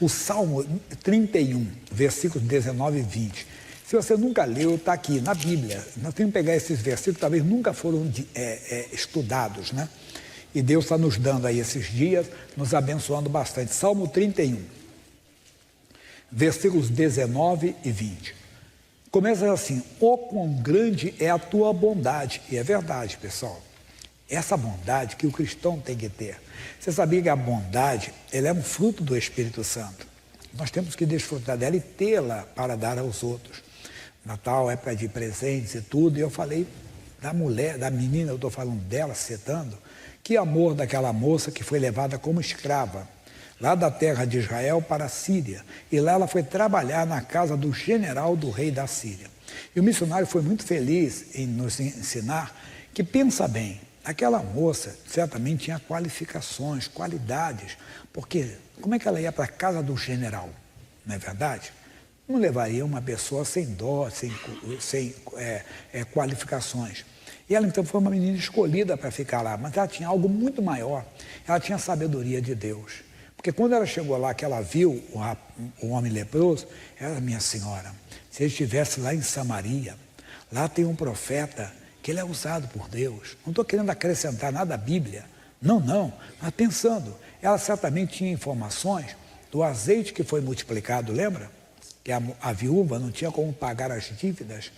O Salmo 31, versículos 19 e 20. Se você nunca leu, está aqui na Bíblia. Nós temos que pegar esses versículos, talvez nunca foram estudados, né? E Deus está nos dando aí esses dias, nos abençoando bastante. Salmo 31, versículos 19 e 20. Começa assim: ó quão grande é a tua bondade. E é verdade, pessoal. Essa bondade que o cristão tem que ter. Você sabia que a bondade, ela é um fruto do Espírito Santo. Nós temos que desfrutar dela e tê-la para dar aos outros. Natal, época de presentes e tudo, e eu falei da mulher, da menina, eu estou falando dela, citando, que amor daquela moça que foi levada como escrava, lá da terra de Israel para a Síria, e lá ela foi trabalhar na casa do general do rei da Síria. E o missionário foi muito feliz em nos ensinar que, pensa bem, aquela moça certamente tinha qualificações, qualidades, porque como é que ela ia para a casa do general, não é verdade? Não levaria uma pessoa sem dó, sem qualificações. E ela então foi uma menina escolhida para ficar lá, mas ela tinha algo muito maior, ela tinha a sabedoria de Deus. Porque quando ela chegou lá, que ela viu o homem leproso, ela, minha senhora, se ele estivesse lá em Samaria, lá tem um profeta que ele é usado por Deus. Não estou querendo acrescentar nada à Bíblia, não, mas pensando, ela certamente tinha informações do azeite que foi multiplicado, lembra? Que a viúva não tinha como pagar as dívidas,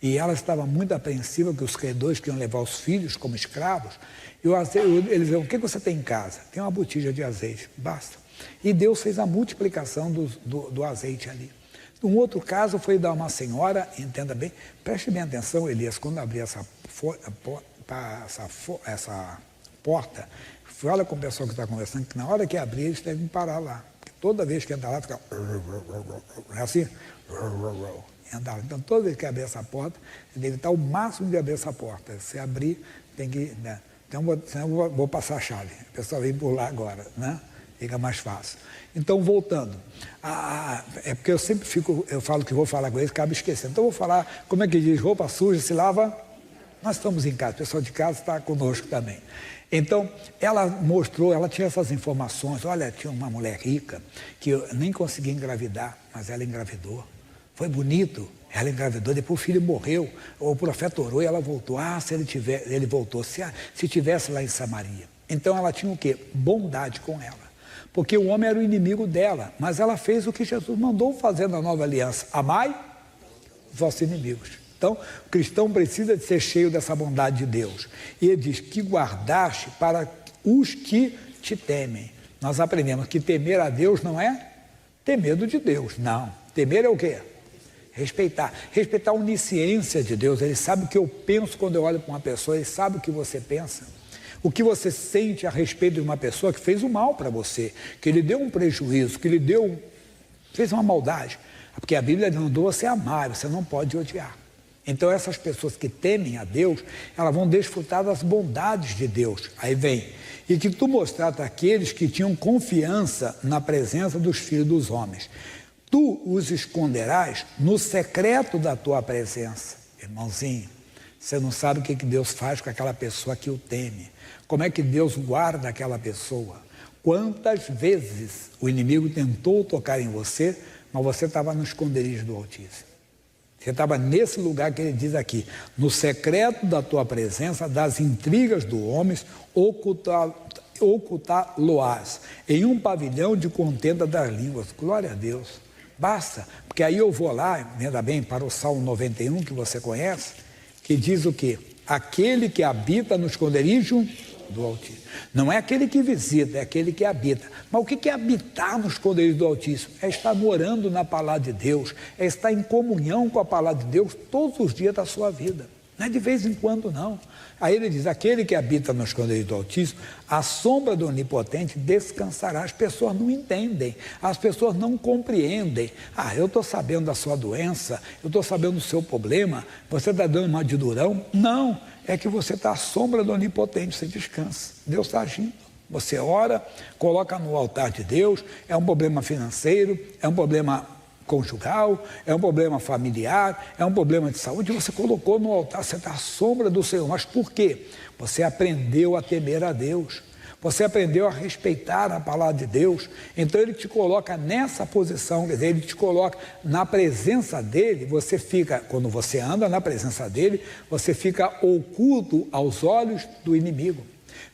e ela estava muito apreensiva que os credores queriam levar os filhos como escravos, e eles diziam: o que você tem em casa? Tem uma botija de azeite, basta. E Deus fez a multiplicação do azeite ali. Um outro caso foi da uma senhora, entenda bem, preste bem atenção, Elias, quando abrir essa porta, fala com o pessoal que está conversando, que na hora que abrir, eles devem parar lá. Toda vez que entra lá, fica assim, então toda vez que abrir essa porta, deve estar o máximo de abrir essa porta. Se abrir, tem que, né? Então, senão eu vou passar a chave, o pessoal vem por lá agora, né? Fica mais fácil. Então, voltando, é porque eu falo que vou falar com eles, acabo esquecendo. Então, eu vou falar, como é que diz, roupa suja se lava? Nós estamos em casa, o pessoal de casa está conosco também. Então, ela mostrou, ela tinha essas informações. Olha, tinha uma mulher rica que eu nem conseguia engravidar, mas ela engravidou. Foi bonito, ela engravidou, depois o filho morreu, o profeta orou e ela voltou. Se ele voltou, se tivesse lá em Samaria. Então, ela tinha o quê? Bondade com ela. Porque o homem era o inimigo dela, mas ela fez o que Jesus mandou fazer na nova aliança: amai os vossos inimigos. Então, o cristão precisa de ser cheio dessa bondade de Deus. E ele diz que guardaste para os que te temem. Nós aprendemos que temer a Deus não é ter medo de Deus, não. Temer é o quê? Respeitar. Respeitar a onisciência de Deus. Ele sabe o que eu penso quando eu olho para uma pessoa, ele sabe o que você pensa. O que você sente a respeito de uma pessoa que fez o mal para você, que lhe deu um prejuízo, que lhe fez uma maldade. Porque a Bíblia mandou você amar, você não pode odiar. Então essas pessoas que temem a Deus, elas vão desfrutar das bondades de Deus. Aí vem, e que tu mostraste àqueles que tinham confiança na presença dos filhos dos homens. Tu os esconderás no secreto da tua presença. Irmãozinho, você não sabe o que Deus faz com aquela pessoa que o teme. Como é que Deus guarda aquela pessoa? Quantas vezes o inimigo tentou tocar em você, mas você estava no esconderijo do Altíssimo. Você estava nesse lugar que ele diz aqui: no secreto da tua presença, das intrigas dos homens, ocultá-lo-ás, em um pavilhão de contenda das línguas. Glória a Deus. Basta, porque aí eu vou lá, ainda bem, para o Salmo 91, que você conhece, que diz o quê? Aquele que habita no esconderijo do Altíssimo. Não é aquele que visita, é aquele que habita. Mas o que é habitar no esconderijo do Altíssimo? É estar morando na palavra de Deus, é estar em comunhão com a palavra de Deus todos os dias da sua vida. Não é de vez em quando, não. Aí ele diz: aquele que habita no esconderijo do Altíssimo, a sombra do Onipotente descansará. As pessoas não entendem, as pessoas não compreendem. Eu estou sabendo da sua doença, eu estou sabendo do seu problema, você está dando uma de durão? Não, é que você está à sombra do Onipotente, você descansa. Deus está agindo. Você ora, coloca no altar de Deus. É um problema financeiro, é um problema conjugal, é um problema familiar, é um problema de saúde, você colocou no altar, você está à sombra do Senhor. Mas por quê? Você aprendeu a temer a Deus. você aprendeu a respeitar a palavra de Deus, então ele te coloca nessa posição, quer dizer, ele te coloca na presença dele, você fica, quando você anda na presença dele, você fica oculto aos olhos do inimigo.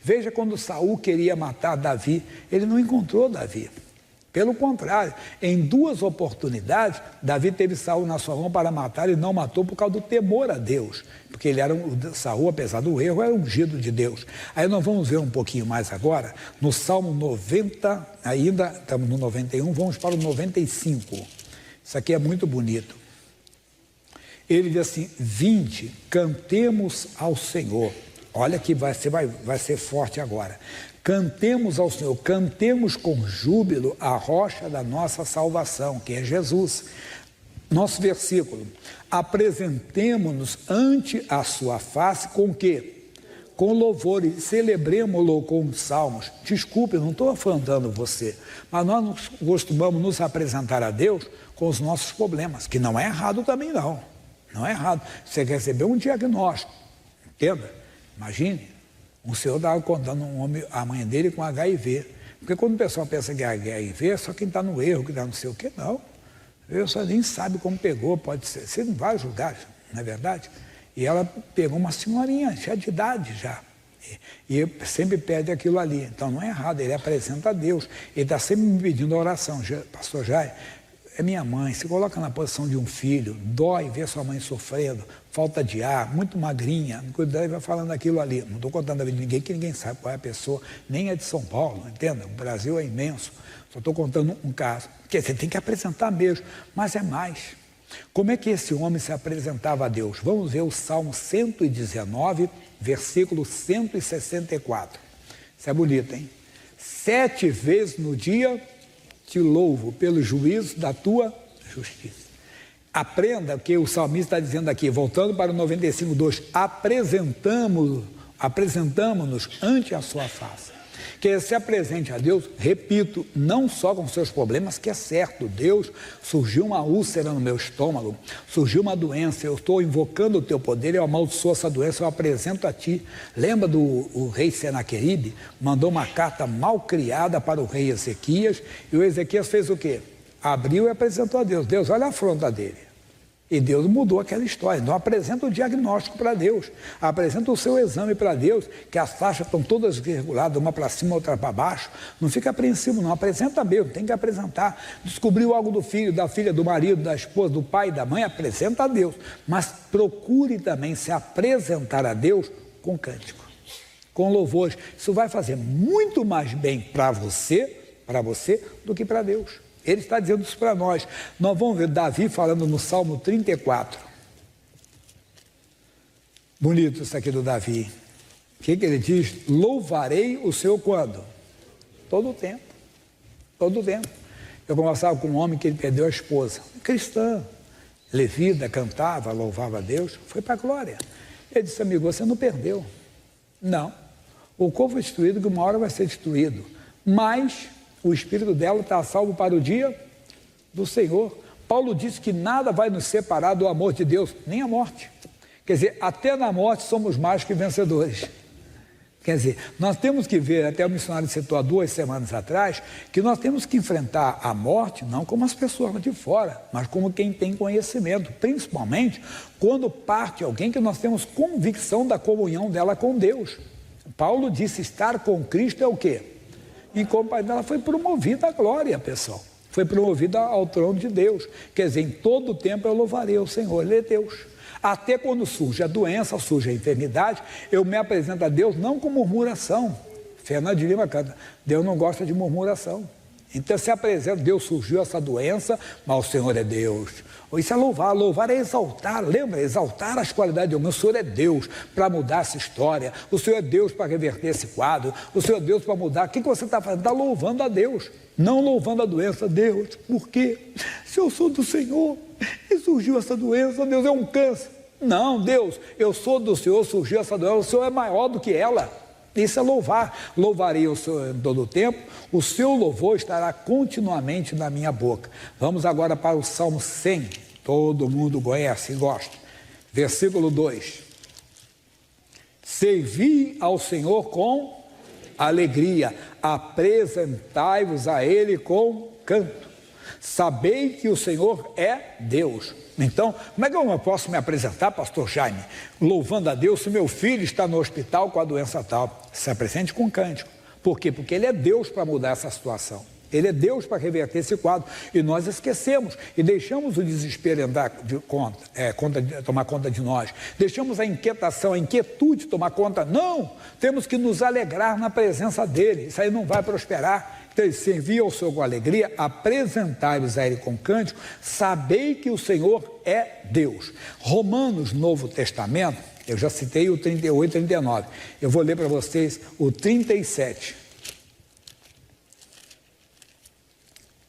Veja quando Saul queria matar Davi, ele não encontrou Davi. Pelo contrário, em 2 oportunidades, Davi teve Saul na sua mão para matar e não matou por causa do temor a Deus. Porque ele era Saul, apesar do erro, era ungido de Deus. Aí nós vamos ver um pouquinho mais agora, no Salmo 90, ainda estamos no 91, vamos para o 95. Isso aqui é muito bonito. Ele diz assim, 20, cantemos ao Senhor. Olha que vai ser forte agora. Cantemos ao Senhor, cantemos com júbilo a rocha da nossa salvação, que é Jesus. Nosso versículo, apresentemo-nos ante a sua face com o quê? Com louvores, celebremo-lo com salmos. Desculpe, não estou afrontando você, mas nós costumamos nos apresentar a Deus com os nossos problemas, que não é errado também não, não é errado. Você quer receber um diagnóstico, entenda? Imagine. O senhor estava contando um homem, a mãe dele com HIV. Porque quando o pessoal pensa que é HIV, é só quem está no erro, que está não sei o quê, não. Eu só nem sabe como pegou, pode ser. Você não vai julgar, não é verdade? E ela pegou uma senhorinha, já de idade já. E sempre pede aquilo ali. Então não é errado, ele apresenta a Deus. Ele está sempre me pedindo a oração. Pastor Jair, é minha mãe, se coloca na posição de um filho, dói ver sua mãe sofrendo, falta de ar, muito magrinha, cuidado, vai falando aquilo ali. Não estou contando a vida de ninguém, que ninguém sabe qual é a pessoa, nem é de São Paulo, entenda? O Brasil é imenso, só estou contando um caso. Porque você tem que apresentar mesmo, mas é mais. Como é que esse homem se apresentava a Deus? Vamos ver o Salmo 119, versículo 164. Isso é bonito, hein? 7 vezes no dia te louvo pelo juízo da tua justiça. Aprenda o que o salmista está dizendo aqui, voltando para o 95:2, apresentamo-nos ante a sua face. Que se apresente a Deus, repito, não só com seus problemas, que é certo, Deus, surgiu uma úlcera no meu estômago, surgiu uma doença, eu estou invocando o teu poder, eu amaldiçoo essa doença, eu apresento a ti. Lembra do rei Senaqueribe? Mandou uma carta mal criada para o rei Ezequias, e o Ezequias fez o quê? Abriu e apresentou a Deus. Deus, olha a afronta dele. E Deus mudou aquela história. Então apresenta o diagnóstico para Deus, apresenta o seu exame para Deus, que as taxas estão todas reguladas, uma para cima, outra para baixo. Não fica apreensivo não, apresenta mesmo, tem que apresentar. Descobriu algo do filho, da filha, do marido, da esposa, do pai, da mãe, apresenta a Deus. Mas procure também se apresentar a Deus com cântico, com louvores. Isso vai fazer muito mais bem para você do que para Deus. Ele está dizendo isso para nós. Nós vamos ver Davi falando no Salmo 34. Bonito isso aqui do Davi. O que ele diz? Louvarei o Senhor quando? Todo o tempo. Todo o tempo. Eu conversava com um homem que ele perdeu a esposa. Cristã. Levita, cantava, louvava a Deus. Foi para a glória. Ele disse, amigo, você não perdeu. Não. O corpo foi destruído, que uma hora vai ser destruído. Mas o espírito dela está salvo para o dia do Senhor. Paulo disse que nada vai nos separar do amor de Deus, nem a morte. Quer dizer, até na morte somos mais que vencedores. Quer dizer, nós temos que ver, até o missionário citou há 2 semanas atrás, que nós temos que enfrentar a morte, não como as pessoas de fora, mas como quem tem conhecimento, principalmente quando parte alguém que nós temos convicção da comunhão dela com Deus. Paulo disse, estar com Cristo é o quê? Em companhia, ela foi promovida à glória, pessoal. Foi promovida ao trono de Deus. Quer dizer, em todo o tempo eu louvarei o Senhor, Ele é Deus. Até quando surge a doença, surge a enfermidade, eu me apresento a Deus não com murmuração. Fernando de Lima canta, Deus não gosta de murmuração. Então se apresenta, Deus surgiu essa doença, mas o Senhor é Deus. Isso é louvar, louvar é exaltar, lembra? Exaltar as qualidades de Deus. O Senhor é Deus para mudar essa história, o Senhor é Deus para reverter esse quadro, o Senhor é Deus para mudar. O que você está fazendo? Está louvando a Deus, não louvando a doença. Deus, por quê? Se eu sou do Senhor e surgiu essa doença, Deus é um câncer. Não, Deus, eu sou do Senhor, surgiu essa doença, o Senhor é maior do que ela. Isso é louvar. Louvarei o Senhor em todo o tempo, o seu louvor estará continuamente na minha boca. Vamos agora para o Salmo 100, todo mundo conhece e gosta. Versículo 2. Servi ao Senhor com alegria, apresentai-vos a Ele com canto. Sabei que o Senhor é Deus. Então, como é que eu posso me apresentar, pastor Jaime, louvando a Deus se meu filho está no hospital com a doença tal? Se apresente com cântico. Por quê? Porque Ele é Deus para mudar essa situação. Ele é Deus para reverter esse quadro. E nós esquecemos e deixamos o desespero tomar conta de nós. Deixamos a inquietação, a inquietude tomar conta. Não! Temos que nos alegrar na presença dEle. Isso aí não vai prosperar. Então, servir ao Senhor com alegria, apresentai-vos a Ele com cântico, sabei que o Senhor é Deus. Romanos, Novo Testamento, eu já citei o 38 e 39. Eu vou ler para vocês o 37.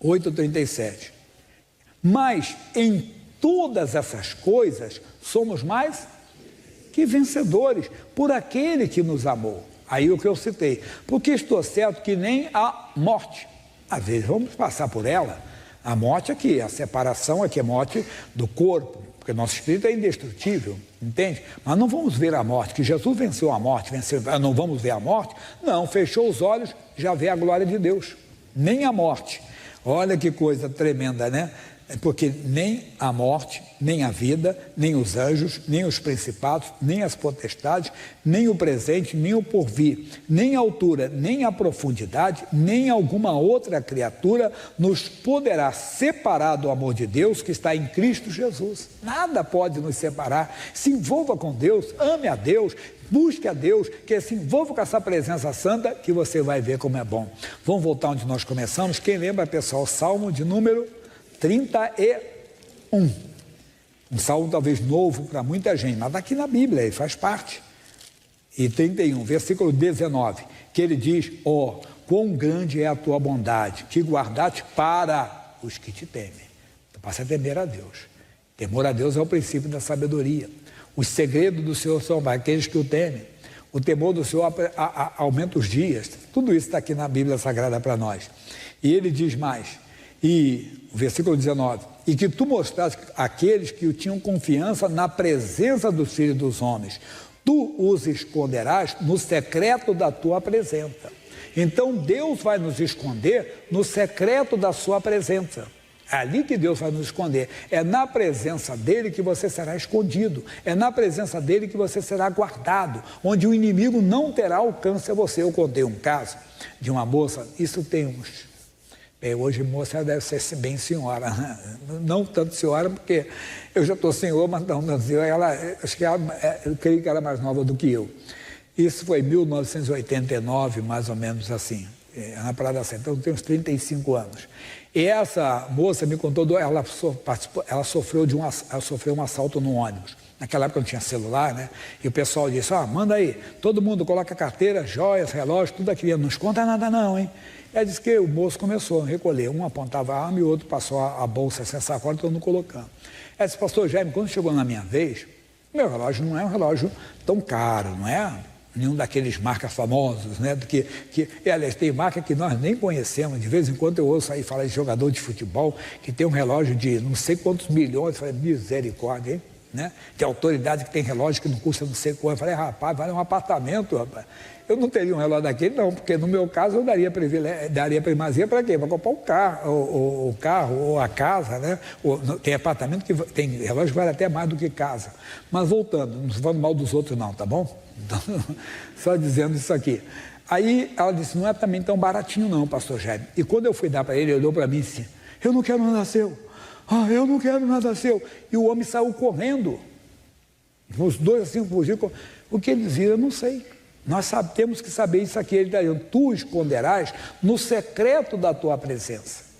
8:37. Mas em todas essas coisas somos mais que vencedores por aquele que nos amou. Aí o que eu citei, porque estou certo que nem a morte, às vezes vamos passar por ela, a morte aqui, a separação aqui é morte do corpo, porque nosso espírito é indestrutível, entende? Mas não vamos ver a morte, que Jesus venceu a morte, não vamos ver a morte? Não, fechou os olhos, já vê a glória de Deus, nem a morte. Olha que coisa tremenda, né? Porque nem a morte, nem a vida, nem os anjos, nem os principados, nem as potestades, nem o presente, nem o porvir, nem a altura, nem a profundidade, nem alguma outra criatura nos poderá separar do amor de Deus que está em Cristo Jesus. Nada pode nos separar. Se envolva com Deus, ame a Deus, busque a Deus, que se envolva com essa presença santa, que você vai ver como é bom. Vamos voltar onde nós começamos. Quem lembra, pessoal, Salmo de número 31. Um salmo talvez novo para muita gente, mas aqui na Bíblia ele faz parte. E 31, versículo 19, que ele diz: ó, quão grande é a tua bondade, que guardaste para os que te temem. Então passa a temer a Deus. Temor a Deus é o princípio da sabedoria. Os segredos do Senhor são para aqueles que o temem. O temor do Senhor aumenta os dias. Tudo isso está aqui na Bíblia Sagrada para nós. E ele diz mais, e o versículo 19, e que tu mostraste àqueles que o tinham confiança na presença dos filhos dos homens, tu os esconderás no secreto da tua presença. Então Deus vai nos esconder no secreto da sua presença. É ali que Deus vai nos esconder. É na presença dele que você será escondido. É na presença dele que você será guardado, onde o inimigo não terá alcance a você. Eu contei um caso de uma moça, isso tem uns... hoje moça deve ser bem senhora, né? Não tanto senhora, porque eu já estou senhor, mas não tanto senhora. Eu creio que ela é mais nova do que eu. Isso foi em 1989, mais ou menos assim, na Praia da Sé. Então, eu tenho uns 35 anos. E essa moça me contou, ela sofreu um assalto no ônibus. Naquela época não tinha celular, né? E o pessoal disse, manda aí, todo mundo coloca carteira, joias, relógio, tudo aqui. Não nos conta nada não, hein? Ela disse que o moço começou a recolher. Um apontava a arma e o outro passou a bolsa sem sacola, todo mundo colocando. Ela disse, pastor Jaime, quando chegou na minha vez, meu relógio não é um relógio tão caro, não é nenhum daqueles marcas famosos, né? Aliás, tem marca que nós nem conhecemos. De vez em quando eu ouço aí falar de jogador de futebol que tem um relógio de não sei quantos milhões. Eu falei, misericórdia, hein? Né? Tem autoridade que tem relógio que não custa não sei quanto. Eu falei, rapaz, vale um apartamento, rapaz. Eu não teria um relógio daquele, não, porque no meu caso eu daria primazia para quê? Para comprar o carro ou a casa, né? Tem apartamento que tem relógio que vale até mais do que casa. Mas voltando, não estou falando mal dos outros não, tá bom? Só dizendo isso aqui. Aí ela disse, não é também tão baratinho não, pastor Jaime. E quando eu fui dar para ele olhou para mim e disse, eu não quero nada seu. Eu não quero nada seu. E o homem saiu correndo. Os dois assim fugiram. O que eles viram, eu não sei. Nós temos que saber isso aqui. Ele está dizendo, tu esconderás no secreto da tua presença.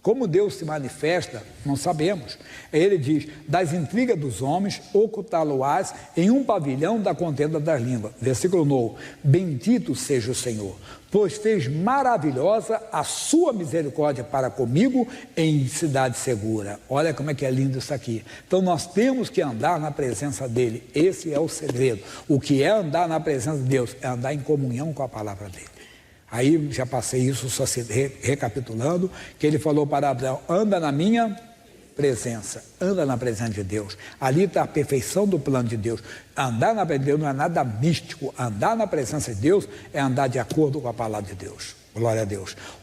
Como Deus se manifesta, não sabemos. Ele diz, das intrigas dos homens, ocultá-lo-ás em um pavilhão da contenda das línguas. Versículo 9, bendito seja o Senhor, pois fez maravilhosa a sua misericórdia para comigo em cidade segura. Olha como é que é lindo isso aqui. Então nós temos que andar na presença dele. Esse é o segredo. O que é andar na presença de Deus? É andar em comunhão com a palavra dele. Aí já passei isso, só recapitulando, que ele falou para Abraão, anda na minha presença. Anda na presença de Deus. Ali está a perfeição do plano de Deus. Andar na presença de Deus não é nada místico. Andar na presença de Deus é andar de acordo com a palavra de Deus. Glória a Deus.